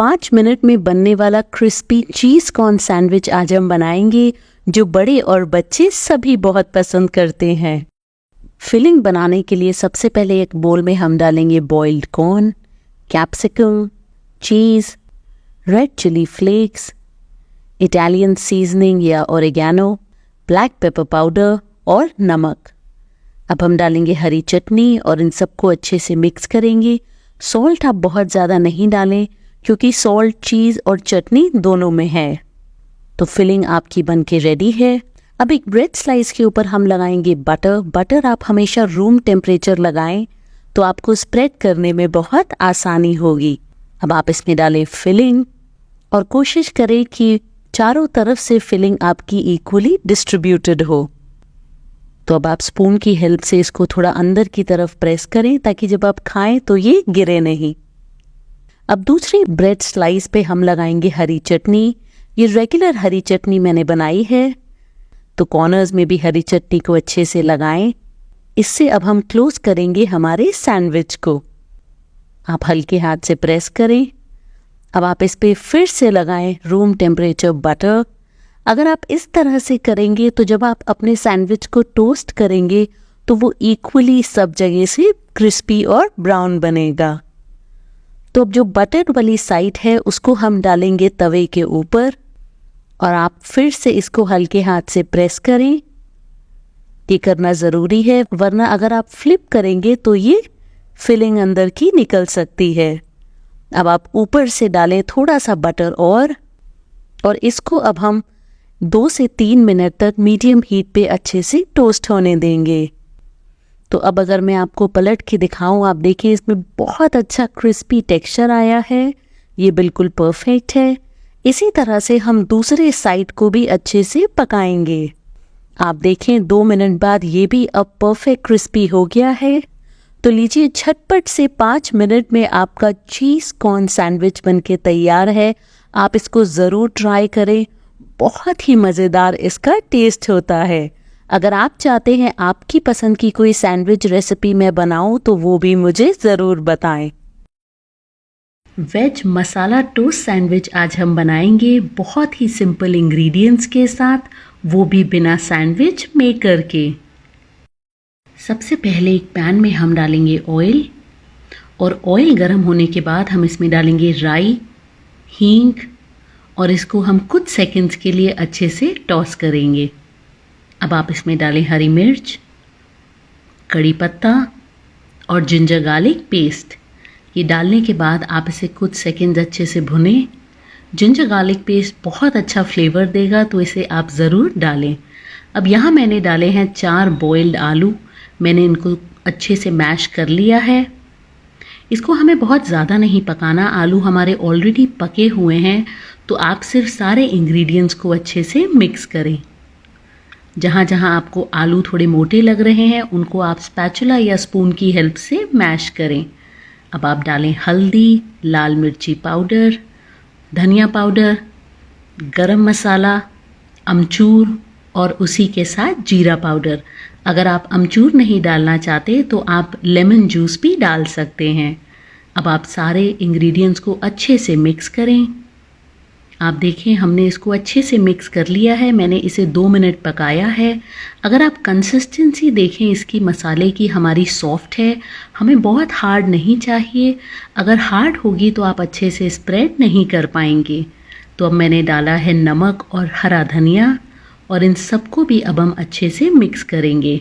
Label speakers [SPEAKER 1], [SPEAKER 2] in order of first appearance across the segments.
[SPEAKER 1] 5 minute में बनने वाला क्रिस्पी चीज़ कॉर्न सैंडविच आज हम बनाएंगे, जो बड़े और बच्चे सभी बहुत पसंद करते हैं। फिलिंग बनाने के लिए सबसे पहले एक बोल में हम डालेंगे boiled corn, capsicum, cheese, red chilli flakes, Italian seasoning या ओरिगैनो, ब्लैक पेपर पाउडर और नमक। अब हम डालेंगे हरी चटनी और इन सबको अच्छे से मिक्स करेंगे। सॉल्ट आप बहुत ज़्यादा नहीं डालें क्योंकि सॉल्ट चीज़ और चटनी दोनों में है। तो फिलिंग आपकी बन के रेडी है। अब एक ब्रेड स्लाइस के ऊपर हम लगाएंगे बटर। बटर आप हमेशा रूम टेम्परेचर लगाएं तो आपको स्प्रेड करने में बहुत आसानी होगी। अब आप इसमें डालें फिलिंग और कोशिश करें कि चारों तरफ से फिलिंग आपकी इक्वली डिस्ट्रीब्यूटेड हो। तो अब आप स्पून की हेल्प से इसको थोड़ा अंदर की तरफ प्रेस करें ताकि जब आप खाएं तो ये गिरे नहीं। अब दूसरी ब्रेड स्लाइस पे हम लगाएंगे हरी चटनी। ये रेगुलर हरी चटनी मैंने बनाई है, तो कॉर्नर्स में भी हरी चटनी को अच्छे से लगाएं। इससे अब हम क्लोज करेंगे हमारे सैंडविच को। आप हल्के हाथ से प्रेस करें। अब आप इस पे फिर से लगाएं रूम टेम्परेचर बटर। अगर आप इस तरह से करेंगे तो जब आप अपने सैंडविच को टोस्ट करेंगे तो वो इक्वली सब जगह से क्रिस्पी और ब्राउन बनेगा। तो अब जो बटर वाली साइड है उसको हम डालेंगे तवे के ऊपर और आप फिर से इसको हल्के हाथ से प्रेस करें। ये करना ज़रूरी है, वरना अगर आप फ्लिप करेंगे तो ये फिलिंग अंदर की निकल सकती है। अब आप ऊपर से डालें थोड़ा सा बटर और इसको अब हम 2 से 3 मिनट तक मीडियम हीट पे अच्छे से टोस्ट होने देंगे। तो अब अगर मैं आपको पलट के दिखाऊं, आप देखिए इसमें बहुत अच्छा क्रिस्पी टेक्सचर आया है। ये बिल्कुल परफेक्ट है। इसी तरह से हम दूसरे साइड को भी अच्छे से पकाएंगे। आप देखें 2 मिनट बाद ये भी अब परफेक्ट क्रिस्पी हो गया है। तो लीजिए, झटपट से 5 मिनट में आपका चीज़ कॉर्न सैंडविच बनके तैयार है। आप इसको ज़रूर ट्राई करें, बहुत ही मज़ेदार इसका टेस्ट होता है। अगर आप चाहते हैं आपकी पसंद की कोई सैंडविच रेसिपी मैं बनाऊं तो वो भी मुझे ज़रूर बताएं। वेज मसाला टोस्ट सैंडविच आज हम बनाएंगे बहुत ही सिंपल इंग्रेडिएंट्स के साथ, वो भी बिना सैंडविच मेकर के। सबसे पहले एक पैन में हम डालेंगे ऑयल और ऑयल गर्म होने के बाद हम इसमें डालेंगे राई, हींग और इसको हम कुछ सेकंड्स के लिए अच्छे से टॉस करेंगे। अब आप इसमें डालें हरी मिर्च, कड़ी पत्ता और जिंजर गार्लिक पेस्ट। ये डालने के बाद आप इसे कुछ सेकंड अच्छे से भुनें। जिंजर गार्लिक पेस्ट बहुत अच्छा फ्लेवर देगा, तो इसे आप ज़रूर डालें। अब यहाँ मैंने डाले हैं 4 बॉइल्ड आलू। मैंने इनको अच्छे से मैश कर लिया है। इसको हमें बहुत ज़्यादा नहीं पकाना, आलू हमारे ऑलरेडी पके हुए हैं। तो आप सिर्फ सारे इंग्रेडिएंट्स को अच्छे से मिक्स करें। जहाँ जहाँ आपको आलू थोड़े मोटे लग रहे हैं उनको आप स्पैचुला या स्पून की हेल्प से मैश करें। अब आप डालें हल्दी, लाल मिर्ची पाउडर, धनिया पाउडर, गरम मसाला, अमचूर और उसी के साथ जीरा पाउडर। अगर आप अमचूर नहीं डालना चाहते तो आप लेमन जूस भी डाल सकते हैं। अब आप सारे इंग्रेडिएंट्स को अच्छे से मिक्स करें। आप देखें हमने इसको अच्छे से मिक्स कर लिया है। मैंने इसे 2 मिनट पकाया है। अगर आप कंसिस्टेंसी देखें इसकी मसाले की, हमारी सॉफ्ट है, हमें बहुत हार्ड नहीं चाहिए। अगर हार्ड होगी तो आप अच्छे से स्प्रेड नहीं कर पाएंगे। तो अब मैंने डाला है नमक और हरा धनिया और इन सबको भी अब हम अच्छे से मिक्स करेंगे।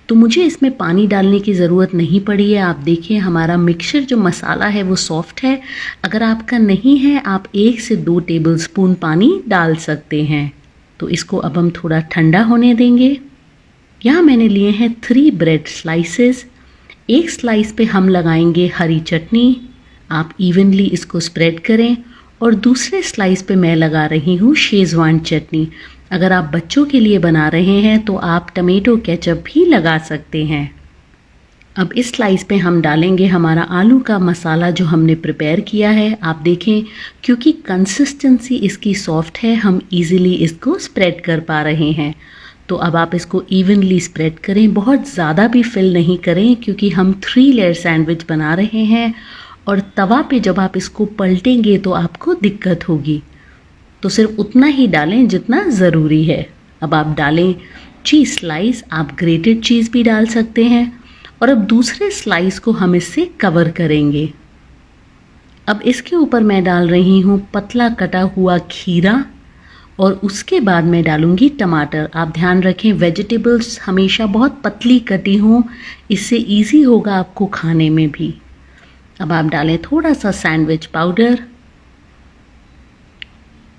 [SPEAKER 1] तो मुझे इसमें पानी डालने की ज़रूरत नहीं पड़ी है। आप देखिए हमारा मिक्सचर जो मसाला है वो सॉफ्ट है। अगर आपका नहीं है आप 1 से 2 टेबलस्पून पानी डाल सकते हैं। तो इसको अब हम थोड़ा ठंडा होने देंगे। यहाँ मैंने लिए हैं 3 ब्रेड स्लाइसेस। एक स्लाइस पे हम लगाएंगे हरी चटनी। आप इवनली इसको स्प्रेड करें और दूसरे स्लाइस पे मैं लगा रही हूँ शेज़वान चटनी। अगर आप बच्चों के लिए बना रहे हैं तो आप टमेटो केचप भी लगा सकते हैं। अब इस स्लाइस पे हम डालेंगे हमारा आलू का मसाला जो हमने प्रिपेयर किया है। आप देखें क्योंकि कंसिस्टेंसी इसकी सॉफ्ट है, हम इजीली इसको स्प्रेड कर पा रहे हैं। तो अब आप इसको इवनली स्प्रेड करें, बहुत ज़्यादा भी फिल नहीं करें क्योंकि हम 3 लेयर सैंडविच बना रहे हैं और तवा पे जब आप इसको पलटेंगे तो आपको दिक्कत होगी। तो सिर्फ उतना ही डालें जितना ज़रूरी है। अब आप डालें चीज़ स्लाइस, आप ग्रेटेड चीज़ भी डाल सकते हैं। और अब दूसरे स्लाइस को हम इससे कवर करेंगे। अब इसके ऊपर मैं डाल रही हूँ पतला कटा हुआ खीरा और उसके बाद मैं डालूँगी टमाटर। आप ध्यान रखें वेजिटेबल्स हमेशा बहुत पतली कटी हों, इससे इजी होगा आपको खाने में भी। अब आप डालें थोड़ा सा सैंडविच पाउडर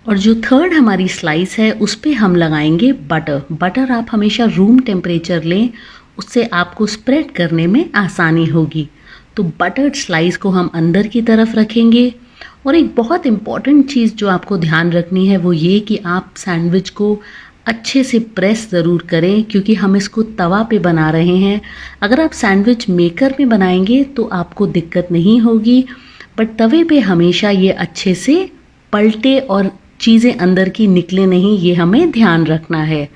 [SPEAKER 1] और जो थर्ड हमारी स्लाइस है उस पे हम लगाएंगे बटर। बटर आप हमेशा रूम टेम्परेचर लें, उससे आपको स्प्रेड करने में आसानी होगी। तो बटर्ड स्लाइस को हम अंदर की तरफ रखेंगे। और एक बहुत इम्पॉर्टेंट चीज़ जो आपको ध्यान रखनी है वो ये कि आप सैंडविच को अच्छे से प्रेस ज़रूर करें, क्योंकि हम इसको तवा पे बना रहे हैं। अगर आप सैंडविच मेकर में बनाएंगे तो आपको दिक्कत नहीं होगी, बट तवे पे हमेशा ये अच्छे से पलटे और चीज़ें अंदर की निकले नहीं, ये हमें ध्यान रखना है।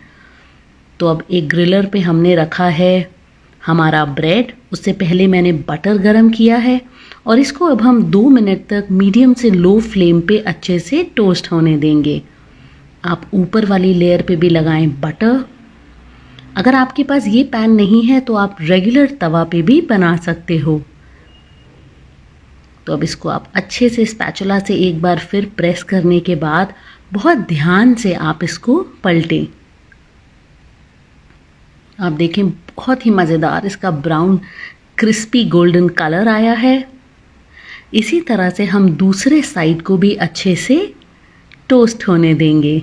[SPEAKER 1] तो अब एक ग्रिलर पे हमने रखा है हमारा ब्रेड। उससे पहले मैंने बटर गरम किया है और इसको अब हम 2 मिनट तक मीडियम से लो फ्लेम पे अच्छे से टोस्ट होने देंगे। आप ऊपर वाली लेयर पे भी लगाएं बटर। अगर आपके पास ये पैन नहीं है तो आप रेगुलर तवा पे भी बना सकते हो। तो अब इसको आप अच्छे से स्पैचुला से एक बार फिर प्रेस करने के बाद बहुत ध्यान से आप इसको पलटें। आप देखें बहुत ही मज़ेदार इसका ब्राउन क्रिस्पी गोल्डन कलर आया है। इसी तरह से हम दूसरे साइड को भी अच्छे से टोस्ट होने देंगे।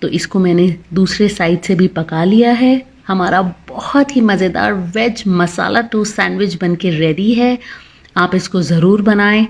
[SPEAKER 1] तो इसको मैंने दूसरे साइड से भी पका लिया है। हमारा बहुत ही मज़ेदार वेज मसाला टोस्ट सैंडविच बनके रेडी है। आप इसको ज़रूर बनाएं।